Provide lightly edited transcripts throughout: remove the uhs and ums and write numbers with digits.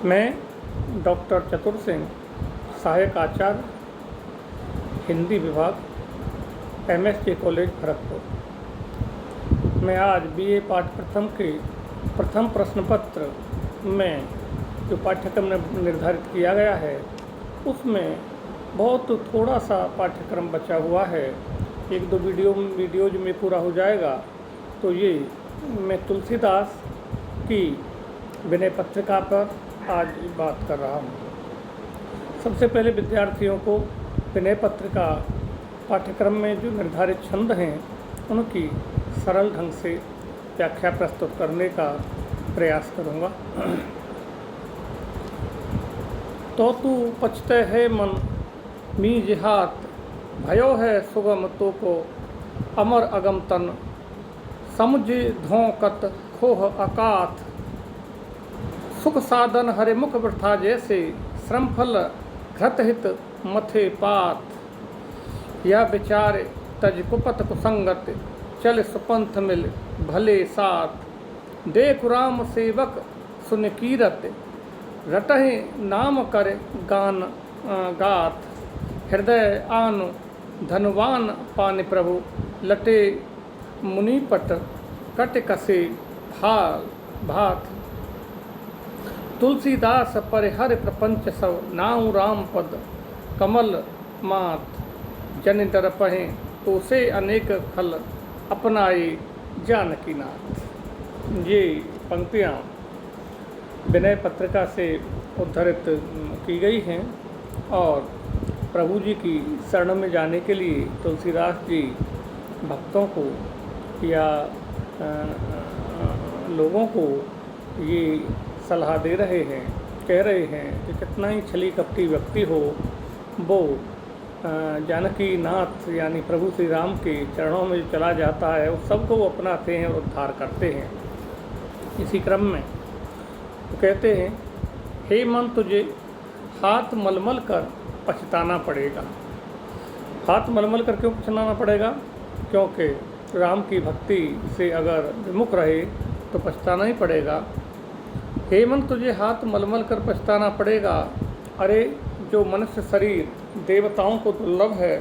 मैं डॉक्टर चतुर सिंह, सहायक आचार्य हिंदी विभाग, MSJ कॉलेज भरतपुर। मैं आज BA पाठ प्रथम के प्रथम प्रश्न पत्र में जो पाठ्यक्रम निर्धारित किया गया है उसमें बहुत थोड़ा सा पाठ्यक्रम बचा हुआ है। एक दो वीडियोज में पूरा हो जाएगा। तो ये मैं तुलसीदास की विनय पत्रिका पर आज बात कर रहा हूँ। सबसे पहले विद्यार्थियों को विनय पत्रिका पाठ्यक्रम में जो निर्धारित छंद हैं उनकी सरल ढंग से व्याख्या प्रस्तुत करने का प्रयास करूँगा। तो तू पछते है मन मी जिहात, भयो है सुगम तो को अमर अगम तन, समुझ धोकत खोह अकाथ, सुख साधन हरे मुख वृथा जैसे, श्रम फल घृत हित मथे पात, यह विचार तज कुपत कुसंगत, चल सुपंथ मिल भले साथ, देख राम सेवक सुन कीरत, रटहि नाम कर गान गाथ, हृदय आन धनवान पान प्रभु, लटे मुनिपट कट कसे भात, तुलसीदास परिहर प्रपंच सब, नाउ राम पद कमल मात, जन डरपहे तो से अनेक फल, अपनाए जानकी नाथ। ये पंक्तियाँ विनय पत्रिका से उद्धृत की गई हैं और प्रभु जी की शरण में जाने के लिए तुलसीदास जी भक्तों को या लोगों को ये सलाह दे रहे हैं, कह रहे हैं कि कितना ही छली कपटी व्यक्ति हो वो जानकी नाथ यानी प्रभु श्री राम के चरणों में चला जाता है उस सबको वो अपनाते हैं और उद्धार करते हैं। इसी क्रम में तो कहते हैं, हे मन तुझे हाथ मलमल कर पछताना पड़ेगा। हाथ मलमल कर क्यों पछताना पड़ेगा? क्योंकि राम की भक्ति से अगर विमुख रहे तो पछताना ही पड़ेगा। हे मन तुझे हाथ मलमल कर पछताना पड़ेगा। अरे जो मनुष्य शरीर देवताओं को दुर्लभ है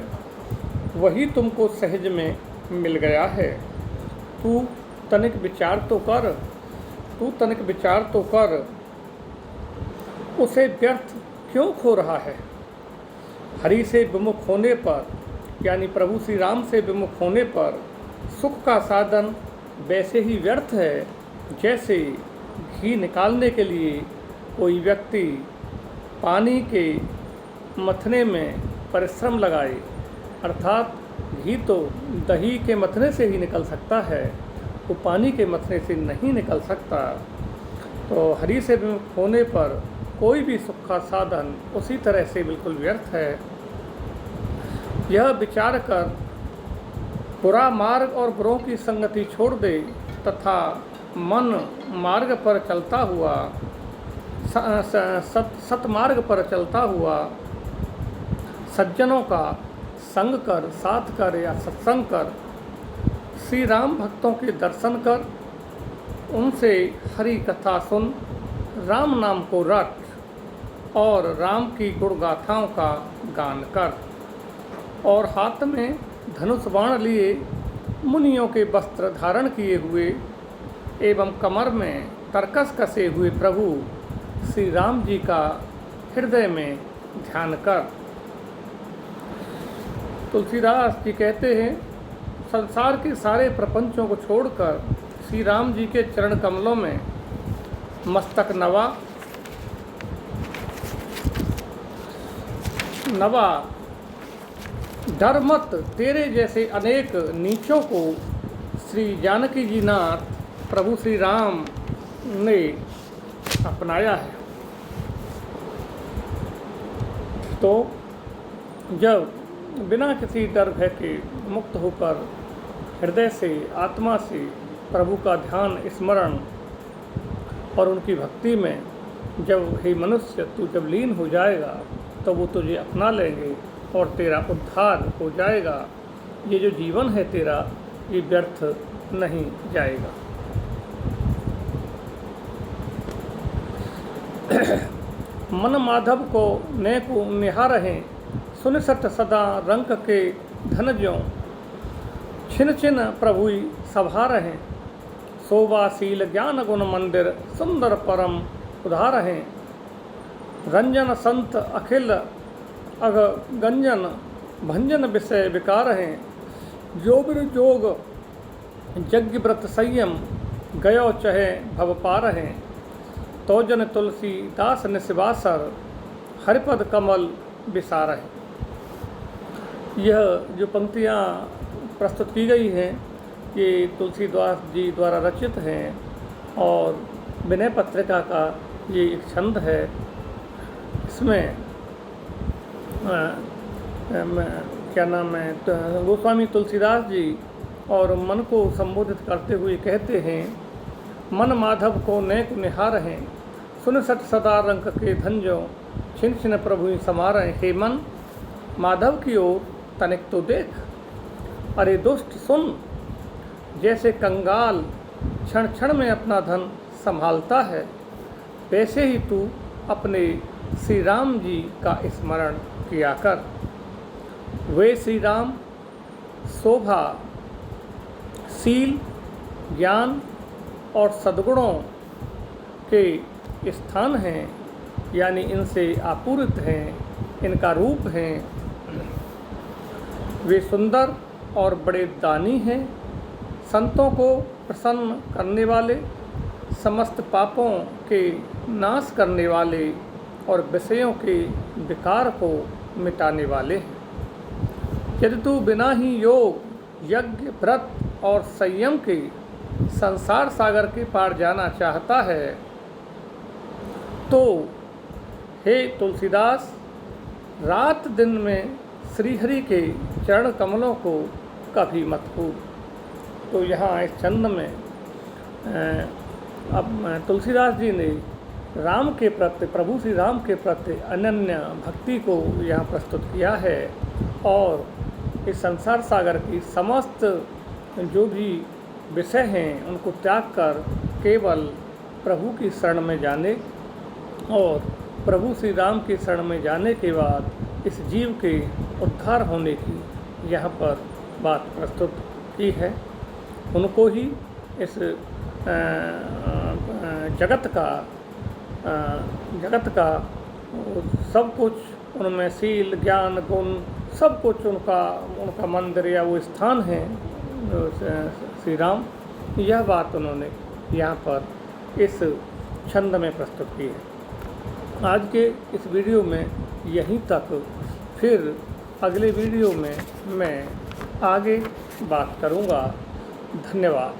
वही तुमको सहज में मिल गया है। तू तनिक विचार तो कर, उसे व्यर्थ क्यों खो रहा है। हरि से विमुख होने पर यानी प्रभु श्री राम से विमुख होने पर सुख का साधन वैसे ही व्यर्थ है जैसे घी निकालने के लिए कोई व्यक्ति पानी के मथने में परिश्रम लगाए। अर्थात घी तो दही के मथने से ही निकल सकता है, वो पानी के मथने से नहीं निकल सकता। तो हरि से विमुख होने पर कोई भी सुख का साधन उसी तरह से बिल्कुल व्यर्थ है। यह विचार कर बुरा मार्ग और बुरों की संगति छोड़ दे तथा मन मार्ग पर चलता हुआ सतमार्ग पर चलता हुआ सज्जनों का संग कर, साथ कर या सत्संग कर, श्री राम भक्तों के दर्शन कर, उनसे हरि कथा सुन, राम नाम को रट और राम की गुण गाथाओं का गान कर, और हाथ में धनुष बाण लिए मुनियों के वस्त्र धारण किए हुए एवं कमर में तरकस कसे हुए प्रभु श्री राम जी का हृदय में ध्यान कर। तुलसीदास जी कहते हैं, संसार के सारे प्रपंचों को छोड़कर श्री राम जी के चरण कमलों में मस्तक नवा डर मत, तेरे जैसे अनेक नीचों को श्री जानकी जी नाथ प्रभु श्री राम ने अपनाया है। तो जब बिना किसी डर भय के मुक्त होकर हृदय से, आत्मा से प्रभु का ध्यान, स्मरण और उनकी भक्ति में जब हे मनुष्य तू जब लीन हो जाएगा तो वो तुझे अपना लेंगे और तेरा उद्धार हो जाएगा। ये जो जीवन है तेरा ये व्यर्थ नहीं जाएगा। मन माधव को नेकु निहारहें, सुन सट सदा रंक के धन ज्यों, छिन छिन प्रभुई सभा रहें, शोभाशील ज्ञान गुण मंदिर सुंदर परम उधारहें, रंजन संत अखिल अग गंजन भंजन विषय विकार हैं, जोबिर जोग यज्ञ व्रत संयम गयो चहे भव पार हैं, तो जन तुलसी दास निस्वासर हरिपद कमल विसार है। यह जो पंक्तियाँ प्रस्तुत की गई हैं ये तुलसीदास जी द्वारा रचित हैं और विनय पत्रिका का ये एक छंद है। इसमें क्या नाम है, गोस्वामी तुलसीदास जी और मन को संबोधित करते हुए कहते हैं, मन माधव को नेक निहार हैं, सुन सट सदा रंक के धंजो, छिन छिन प्रभु समार। हे मन, माधव की ओर तनिक तो देख, अरे दुष्ट सुन, जैसे कंगाल क्षण क्षण में अपना धन संभालता है, वैसे ही तू अपने श्री राम जी का स्मरण किया कर। वे श्री राम शोभा, शील, ज्ञान और सद्गुणों के स्थान हैं, यानी इनसे आपूरित हैं, इनका रूप हैं। वे सुंदर और बड़े दानी हैं, संतों को प्रसन्न करने वाले, समस्त पापों के नाश करने वाले और विषयों के विकार को मिटाने वाले हैं। यदि तू बिना ही योग, यज्ञ, व्रत और संयम के संसार सागर के पार जाना चाहता है तो हे तुलसीदास, रात दिन में श्रीहरि के चरण कमलों को कभी मत भूल। तो यहाँ इस छंद में अब तुलसीदास जी ने राम के प्रति, प्रभु श्री राम के प्रति अनन्य भक्ति को यहाँ प्रस्तुत किया है और इस संसार सागर की समस्त जो भी विषय हैं उनको त्याग कर केवल प्रभु की शरण में जाने और प्रभु श्री राम की शरण में जाने के बाद इस जीव के उद्धार होने की यहाँ पर बात प्रस्तुत की है। उनको ही इस जगत का सब कुछ, उनमें शील, ज्ञान, गुण सब कुछ उनका मंदिर या वो स्थान है श्री राम। यह बात उन्होंने यहाँ पर इस छंद में प्रस्तुत की है। आज के इस वीडियो में यहीं तक, फिर अगले वीडियो में मैं आगे बात करूँगा। धन्यवाद।